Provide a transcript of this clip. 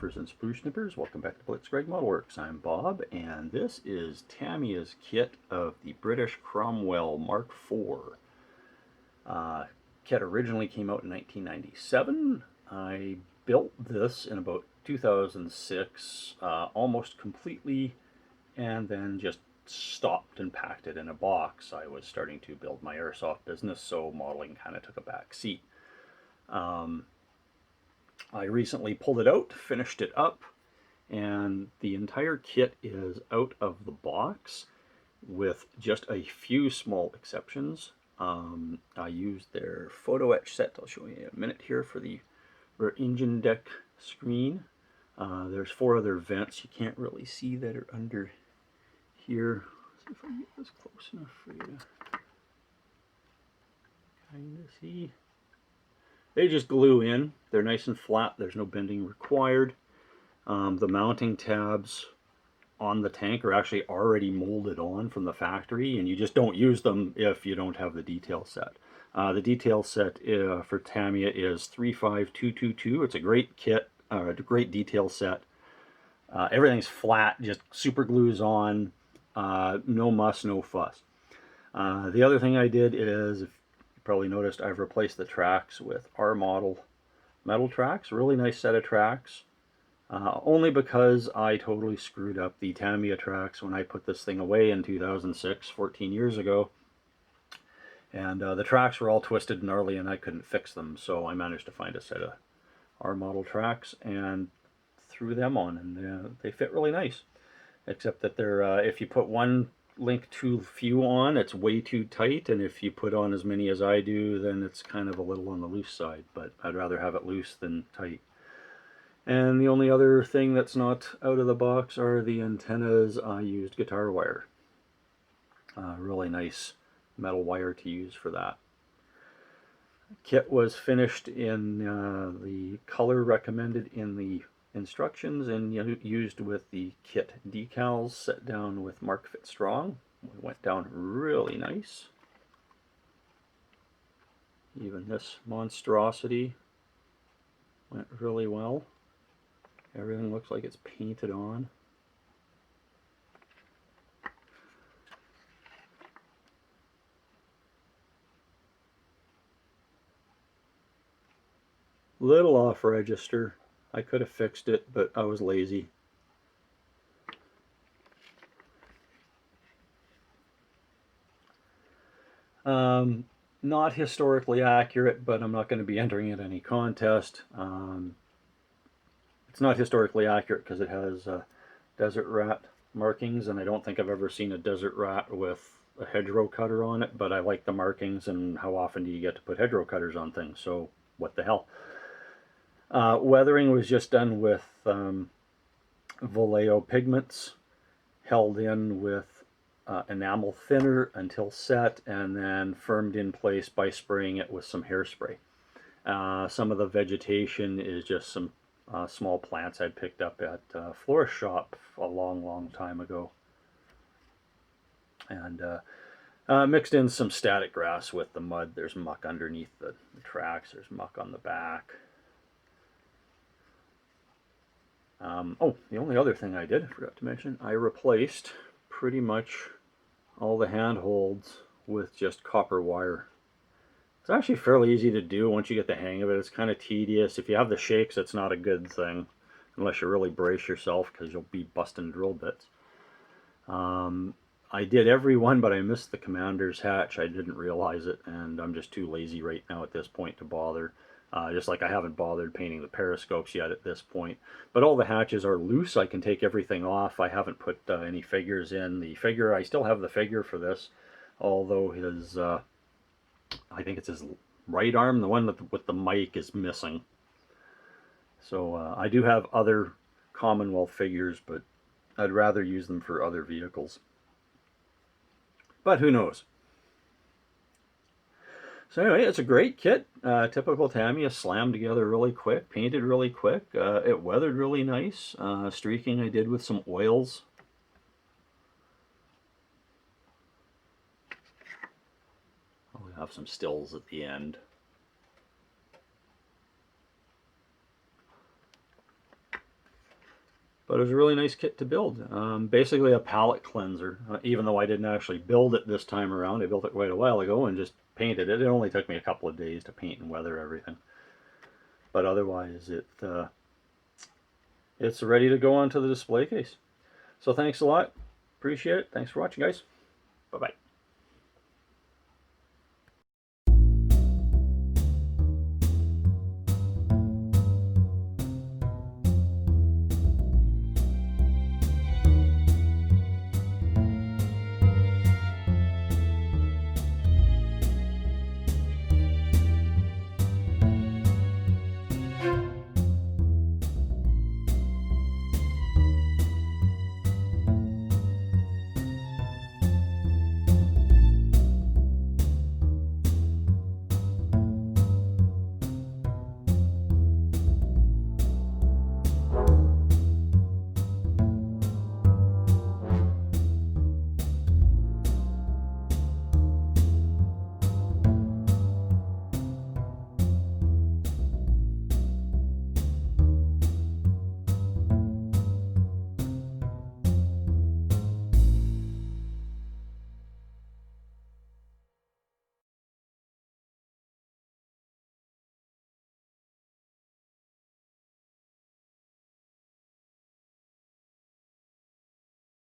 photographers and spruce snippers. Welcome back to Blitzkrieg Modelworks. I'm Bob, and this is Tamiya's kit of the British Cromwell Mark IV. Kit originally came out in 1997. I built this in about 2006, almost completely, and then just stopped and packed it in a box. I was starting to build my airsoft business, so modeling kind of took a back seat. I recently pulled it out, finished it up, and the entire kit is out of the box with just a few small exceptions. I used their photo etch set. I'll show you in a minute here for the rear engine deck screen. There's 4 other vents. You can't really see that are under here. Let's see if I can get this close enough for you to kind of see. They just glue in. They're nice and flat. There's no bending required. The mounting tabs on the tank are actually already molded on from the factory, and you just don't use them if you don't have the detail set. The detail set for Tamiya is 35222. It's a great kit, a great detail set. Everything's flat, just super glues on, no muss, no fuss. The other thing I did is, if you probably noticed, I've replaced the tracks with Rmodel metal tracks. Really nice set of tracks. Only because I totally screwed up the Tamiya tracks when I put this thing away in 2006, 14 years ago. And the tracks were all twisted and gnarly and I couldn't fix them. So I managed to find a set of Rmodel tracks and threw them on, and they fit really nice. Except that they're, if you put one link too few on, it's way too tight, and if you put on as many as I do, then it's kind of a little on the loose side, but I'd rather have it loose than tight. And the only other thing that's not out of the box are the antennas. I used guitar wire. Really nice metal wire to use for that. Kit was finished in the color recommended in the instructions and used with the kit decals set down with Mark Fit Strong. It went down really nice. Even this monstrosity went really well. Everything looks like it's painted on. Little off register. I could have fixed it, but I was lazy. Not historically accurate, but I'm not going to be entering it in any contest. It's not historically accurate because it has desert rat markings, and I don't think I've ever seen a desert rat with a hedgerow cutter on it, but I like the markings, and how often do you get to put hedgerow cutters on things, so what the hell. Weathering was just done with Vallejo pigments, held in with enamel thinner until set, and then firmed in place by spraying it with some hairspray. Some of the vegetation is just some small plants I'd picked up at a florist shop a long time ago. And mixed in some static grass with the mud. There's muck underneath the tracks, there's muck on the back. Oh, the only other thing I did, I forgot to mention, I replaced pretty much all the handholds with just copper wire. It's actually fairly easy to do once you get the hang of it. It's kind of tedious. If you have the shakes, it's not a good thing, unless you really brace yourself, because you'll be busting drill bits. I did every one, but I missed the commander's hatch. I didn't realize it, and I'm just too lazy right now at this point to bother. Just like I haven't bothered painting the periscopes yet at this point. But all the hatches are loose. I can take everything off. I haven't put any figures in. The figure, I still have the figure for this, although his, I think it's his right arm, the one with the mic, is missing. So I do have other Commonwealth figures, but I'd rather use them for other vehicles. But who knows? So anyway, it's a great kit. Typical Tamiya, slammed together really quick, painted really quick. It weathered really nice. Streaking I did with some oils. I'll have some stills at the end. But it was a really nice kit to build. Basically a palette cleanser, even though I didn't actually build it this time around. I built it quite a while ago and just painted it. It only took me a couple of days to paint and weather everything. But otherwise, it's ready to go onto the display case. So thanks a lot. Appreciate it. Thanks for watching, guys. Bye-bye.